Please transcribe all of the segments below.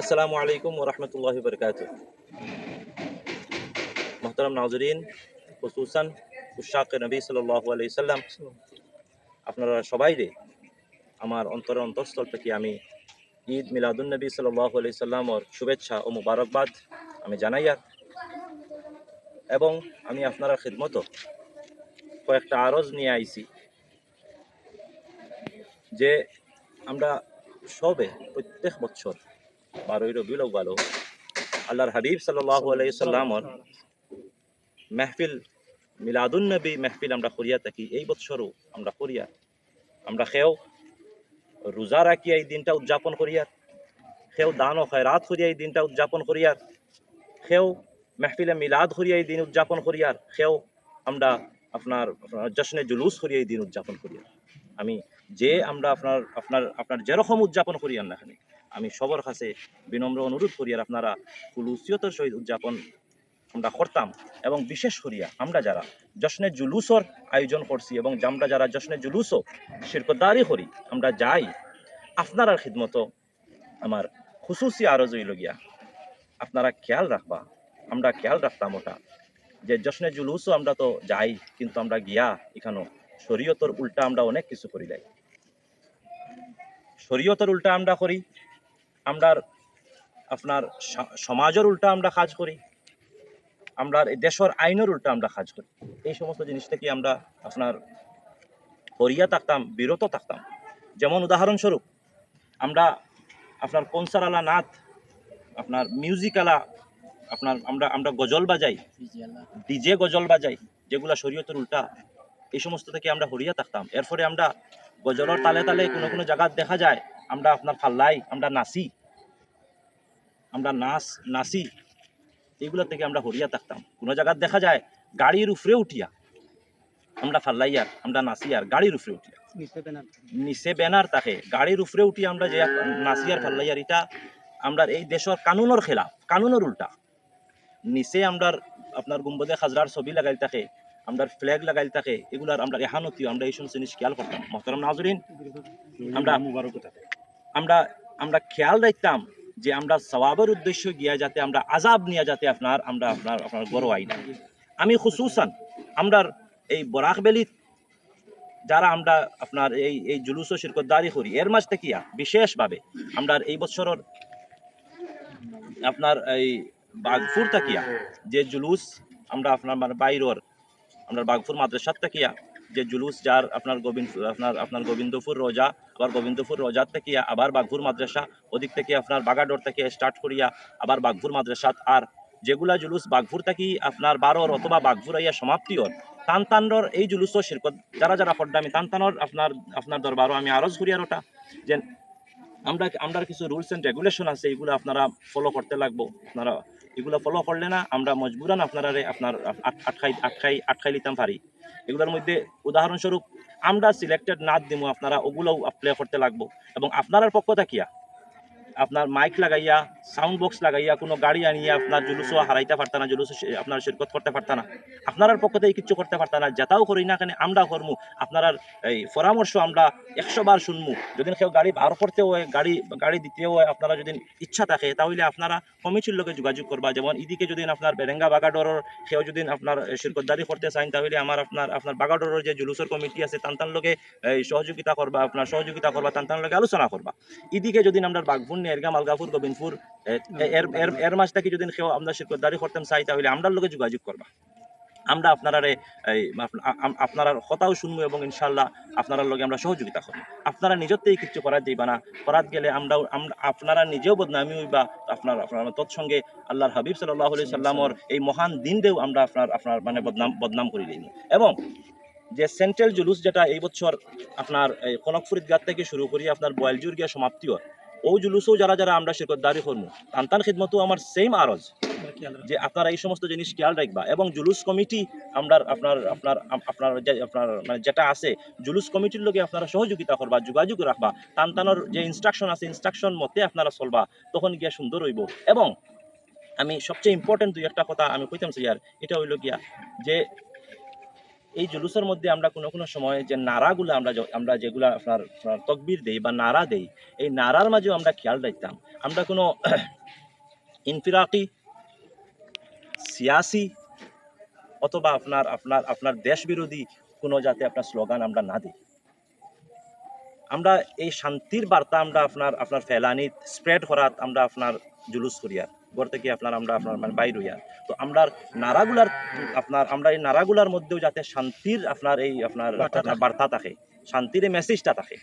अस्सलामु अलैकुम वरहमतुल्लाहि वबरकातुह। मोहतरम नाजरीन, खुसूसन उशाक नबी सल्लल्लाहु अलैहि वसल्लम, আপনারা সবাই রে আমার অন্তরের অন্তঃস্থল থেকে আমি ঈদ মিলাদুন নবী সাল্লাল্লাহু আলাইহি সাল্লামর শুভেচ্ছা ও মুবারকবাদ আমি জানাই। এবং আমি আপনারা খিদমত কয়েকটা আরজ নিয়ে আইছি যে আমরা সবে প্রত্যেক বছর 12ই রবিউল আউয়াল আল্লাহর হাবিব সাল্লাল্লাহু আলাইহি সাল্লামর মেহফিল মিলাদুন নবী মেহফিল আমরা করিয়া থাকি। এই বছরও আমরা করিয়া আমরা খেও রোজা রাখিয়া এই দিনটা উদযাপন করিয়ার, খেও দান ও খয়রাত করিয়া এই দিনটা উদযাপন করিয়ার, খেও মেহফিলে মিলাদ করিয়া এই দিন উদযাপন করিয়ার, খেও আমরা আপনার জশ্নে জুলুস করিয়া এই দিন উদযাপন করিয়ার। আমি যে আমরা আপনার আপনার আপনার যেরকম উদযাপন করিয়ার না খানি আমি সবার কাছে বিনম্র অনুরোধ করিয়ার আপনারা খুলুসিয়তের সহিত উদযাপন আমরা করতাম। এবং বিশেষ করিয়া আমরা যারা জশ্নে জুলুসর আয়োজন করছি এবং আমরা যারা জশ্নে জুলুসও শিরকতদারি করি আমরা যাই, আপনার খিদমত আমার খুসুসি আরজ হইল গিয়া আপনারা খেয়াল রাখবা, আমরা খেয়াল রাখতাম ওটা যে জশ্নে জুলুসও আমরা তো যাই, কিন্তু আমরা গিয়া এখানেও শরীয়তর উল্টা আমরা অনেক কিছু করি যাই। শরীয়তর উল্টা আমরা করি, আমরা আপনার সমাজের উল্টা আমরা কাজ করি, আমরা দেশের আইনের উল্টা আমরা কাজ করি। এই সমস্ত জিনিস থেকে আমরা আপনার করিয়া থাকতাম, বিরত থাকতাম। যেমন উদাহরণস্বরূপ আমরা আপনার কনসার আলা নাথ, আপনার মিউজিক আলা আপনার আমরা আমরা গজল বাজাই, ডিজে গজল বাজাই, যেগুলা শরীয়তের উল্টা, এই সমস্ত থেকে আমরা হরিয়া থাকতাম। এরপরে আমরা গজলের তালে তালে কোনো কোনো জায়গা দেখা যায় আমরা আপনার ফাল্লাই আমরা নাচি, আমরা নাচি, এইগুলা থেকে আমরা হরিয়া থাকতাম। কোনো জায়গা দেখা যায় গাড়ির উপরে উঠিয়া আমরা ফাল্লাইয়ার আমরা নাচি, আর গাড়ির উপরে উঠিয়া নিচে ব্যানার থাকে গাড়ির উপরে উঠি আমরা যে নাচি আর ফাল্লাইয়ার, এটা আমরা এই দেশের কানুনের খেলাফ, কানুনের উল্টা। নিচে আমরা আপনার গুম্বদে খাজরার ছবি লাগাইল থাকে, আমরা ফ্ল্যাগ লাগাইল থাকে, এগুলার আমরা রেহানতিও আমরা এই সমস্ত জিনিস খেয়াল করতাম। মোহতারাম নাজরিন, আমরা আমরা আমরা খেয়াল রাখতাম যে আমরা সওয়াবের উদ্দেশ্য গিয়া যাতে আমরা আজাব নিয়ে যাতে আপনার আমরা আপনার আপনার বড় আইনা। আমি খুসুসান আমরা এই বরাক বেলি যারা আমরা আপনার এই এই জুলুস ও শিরকতদারি করি, এর মাঝ থেকে বিশেষভাবে আমরা এই বছরের আপনার এই বাগফুর তাকিয়া যে জুলুস আমরা আপনার মানে বাইরের আমরা বাগফুর মাদ্রাসার তাকিয়া যে জুলুস যার আপনার আপনার গোবিন্দপুর রোজা, আবার গোবিন্দপুর রোজার তাকিয়া আবার বাগফুর মাদ্রাসা, ওদিক থেকে আপনার বাগাডোর থেকে স্টার্ট করিয়া আবার বাগফুর মাদ্রাসাত, আর যেগুলা জুলুস বাগফুর থাকি আপনার 12 অথবা বাগফুর আইয়া সমাপ্তির তানতানর এই জুলুসও শিরকত যারা যারা পড়দামি তানতানর আপনার আপনার দরবারও আমি আরজ করিয়ার ওটা যে আমরা কিছু রুলস এন্ড রেগুলেশন আছে, এগুলো আপনারা ফলো করতে লাগবো। আপনারা এগুলো ফলো করলে না আমরা মজবুরান আপনারা আপনার আটকাই লিতাম পারি। এগুলোর মধ্যে উদাহরণস্বরূপ আমরা সিলেক্টেড নাচ দিমু, আপনারা ওগুলোও প্লে করতে লাগবো। এবং আপনার পক্ষ থাকিয়া আপনার মাইক লাগাইয়া সাউন্ড বক্স লাগাইয়া কোনো গাড়ি আনিয়া আপনার জুলুসও হারাইতে পারত না, জুলুস আপনার শিরকত করতে পারত না, আপনার পক্ষ থেকে কিচ্ছু করতে পারত না। যেটাও করি না কেন আমরা করমু, আপনার এই পরামর্শ আমরা 100 বার শুনমু। যদি কেউ গাড়ি বার করতে হয়, গাড়ি দিতেও হয়, আপনারা যদি ইচ্ছা থাকে তাহলে আপনারা কমিটির লোকে যোগাযোগ করবা। যেমন এদিকে যদি আপনার বেরেঙ্গা বাগাডোরের কেউ যদি আপনার শিরকতদারি করতে চান তাহলে আপনার বাগাডোরের যে জুলুসের কমিটি আছে তান্তান লোকে সহযোগিতা করবা, আপনার সহযোগিতা করবা, তান্তান লোকে আলোচনা করবা। এদিকে যদি আমরা বাগফুর এরগাম আলগাপুর গোবিন্দপুর এর মাঝ থেকে যদি কেউ আমরা শিরকতদারি করতাম চাই তাহলে আমরা লোকে যোগাযোগ করবা। আমরা আপনারা কথাও শুনবো এবং ইনশাল্লাহ আপনার লগে আমরা সহযোগিতা করবো। আপনারা নিজের থেকে কিছু করার যাইবা না, করাত গেলে আপনারা নিজেও বদনামি হইবা, আপনার তৎসঙ্গে আল্লাহর হাবিব সাল্লাল্লাহু আলাইহি সাল্লামর এই মহান দিন দেও আমরা আপনার মানে বদনাম করি দিই। এবং যে সেন্ট্রাল জুলুস যেটা এই বছর আপনার কনকপুর ঈদগাহ থেকে শুরু করি আপনার বয়ালজুর গিয়া সমাপ্তি হয়, ও জুলুসও যারা যারা আমরা শিরকতদারি করবো তান্তান খিদমতও আমার সেম আরজ যে আপনারা এই সমস্ত জিনিস খেয়াল রাখবা। এবং জুলুস কমিটি আমরা আপনার আপনার আপনার আপনার মানে যেটা আছে জুলুস কমিটির লোকে আপনারা সহযোগিতা করবা, যোগাযোগ রাখবা, তানতানোর যে ইনস্ট্রাকশন আছে ইনস্ট্রাকশন মতে আপনারা চলবা, তখন গিয়া সুন্দর হইব। এবং আমি সবচেয়ে ইম্পর্টেন্ট দুই একটা কথা আমি কইতাম স্যার, এটা হইল গিয়া যে এই জুলুসের মধ্যে আমরা কোনো কোনো সময় যে নারাগুলো আমরা যেগুলো আপনার তকবির দেই বা নারা দেই, এই নারার মাঝেও আমরা খেয়াল রাখতাম আমরা কোনো ইনফিরাকি, সিয়াসি অথবা আপনার আপনার আপনার দেশ বিরোধী কোনো যাতে আপনার স্লোগান আমরা না দিই। আমরা এই শান্তির বার্তা আমরা আপনার আপনার ফেলানিত স্প্রেড করাত আমরা আপনার জুলুস করিয়ার ঘর থেকে আমরা আপনার মানে বাইর হইয়ার। তো আমরা নারাগুলার আমরা এই নারাগুলার মধ্যেও যাতে শান্তির আপনার এই আপনার বার্তা থাকে, শান্তির এই মেসেজটা থাকে।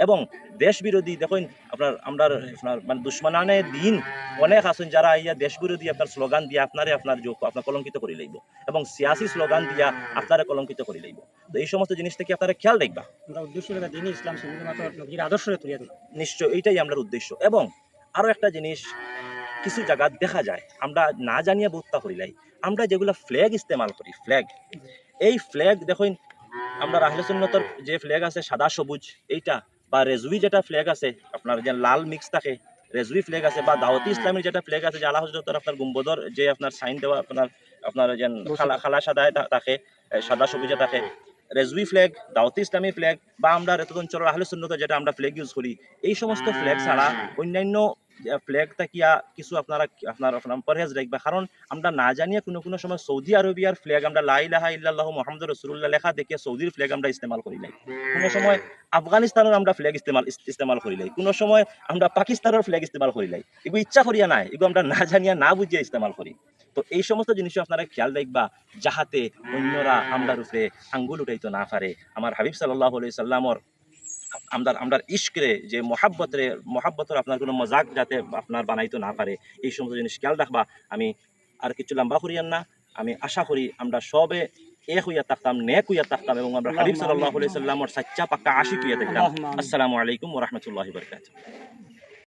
এবং দেশ বিরোধী দেখুন আপনার মানে দুশ্মনানে দিন অনেক আছেন যারা ইয়া দেশ বিরোধী আপনার স্লোগান দিয়ে আপনার কলঙ্কিত করে লইব, এবং সিয়াসি স্লোগান দিয়া আপনারা কলঙ্কিত করে লইব। তো এই সমস্ত জিনিস থেকে আপনারা খেয়াল রাখবা। নিশ্চয় এইটাই আমরা উদ্দেশ্য। এবং আরো একটা জিনিস কিছু জায়গা দেখা যায় আমরা না জানিয়ে বুঝতা করিলাই, আমরা যেগুলো ফ্ল্যাগ ইস্তেমাল করি, এই ফ্ল্যাগ দেখুন আমরা আহলে সুন্নতর যে ফ্ল্যাগ আছে সাদা সবুজ এইটা, বা রেজউই যেটা ফ্ল্যাগ আছে আপনার যে লাল মিক্স থাকে রেজউই ফ্ল্যাগ আছে, বা দাওয়াতি ইসলামের যেটা ফ্ল্যাগ আছে যে আল্লাহ হযরতের আপনার গুম্বদর যে আপনার সাইন দেওয়া আপনার যে খালা সাদা থাকে, সাদা সবুজে থাকে, রেজউই ফ্ল্যাগ, দাওয়াতি ইসলামী ফ্ল্যাগ, বা আমরা এত অঞ্চলের আহলে সুন্নতের যেটা আমরা ফ্ল্যাগ ইউজ করি, এই সমস্ত ফ্ল্যাগ ছাড়া অন্যান্য ফ্ল্যাগ থাকিয়া কিছু আপনার পরহেজ রাখবা। কারণ আমরা না জানিয়ে কোনো কোনো সময় সৌদি আরবিয়ার ফ্ল্যাগ আমরা লা ইলাহা ইল্লাল্লাহু মুহাম্মাদুর রাসূলুল্লাহ লেখা দেখে সৌদির ফ্ল্যাগ আমরা ইস্তেমাল করি নাই, কোনো সময় আফগানিস্তানের আমরা ফ্ল্যাগ ইস্তেমাল করি নাই, কোনো সময় আমরা পাকিস্তানের ফ্ল্যাগ ইস্তেমাল করি নাই। এগুলো ইচ্ছা করিয়া নাই, এগুলো আমরা না জানিয়া না বুঝিয়া ইস্তেমাল করি। তো এই সমস্ত জিনিসও আপনারা খেয়াল রাখবা যাহাতে অন্যরা আমরার উপরে আঙ্গুল উঠাইতে না পারে। আমার হাবিব সাল্লাল্লাহু আলাইহি সাল্লামর আমরা ইশকরে যে মহাব্বতের আপনার কোনো মজাক যাতে আপনার বানাইতে না পারে, এই সমস্ত জিনিস খেয়াল রাখবা। আমি আর কিছু লম্বা করিয়ান না, আমি আশা করি আমরা সবে এক হইয়া থাকতাম, নেক হইয়া থাকতাম, এবং আমরা হাবিব সাল্লাল্লাহু আলাইহি সাল্লামর সাচ্চা পাক্কা আশিক হইয়া থাকতাম। আসসালামু আলাইকুম ওয়া রাহমাতুল্লাহি ওয়া বারাকাতুহু।